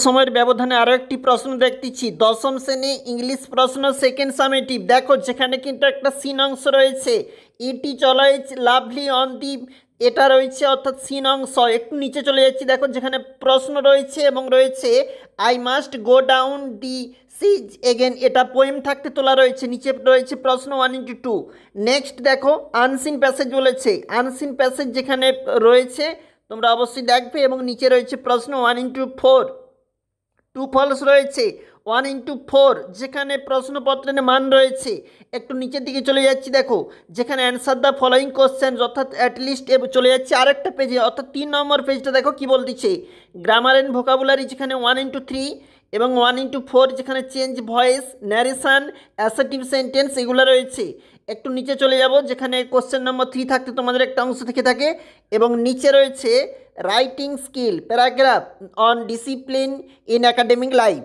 সময়ের ব্যবধানে আরও একটি প্রশ্ন দেখতেছি দশম শ্রেণী ইংলিশ প্রশ্ন সেকেন্ড সামেটিভ। দেখো যেখানে কিন্তু একটা সিন অংশ রয়েছে, ইটি চলাইজ লাভলি অন দি, এটা রয়েছে অর্থাৎ সিন অংশ। একটু নিচে চলে যাচ্ছি, দেখো যেখানে প্রশ্ন রয়েছে এবং রয়েছে I must go down the seas again, এটা পোয়েম থাকতে তোলা রয়েছে। নিচে রয়েছে প্রশ্ন 1:2। নেক্সট দেখো আনসিন প্যাসেজ বলেছে, আনসিন প্যাসেজ যেখানে রয়েছে তোমরা অবশ্যই দেখবে। এবং নিচে রয়েছে প্রশ্ন 1:4, টু ফলস রয়েছে। 1:4 যেখানে প্রশ্নপত্রের মান রয়েছে। একটু নিচের দিকে চলে যাচ্ছি, দেখো যেখানে অ্যান্সার দ্য ফলোয়িং কোশ্চেন, অর্থাৎ অ্যাটলিস্ট চলে যাচ্ছে আরেকটা পেজে, অর্থাৎ 3 নম্বর পেজটা দেখো কি বলতেছে। গ্রামার অ্যান্ড ভোকাবুলারি যেখানে 1:3 এবং 1:4 যেখানে change voice, narration, assertive sentence এগুলো রয়েছে। একটু নিচে চলে যাব যেখানে কোশ্চেন নম্বর 3 থাকতে তোমাদের একটা অংশ থেকে থাকে। এবং নিচে রয়েছে writing skill paragraph on discipline in academic life.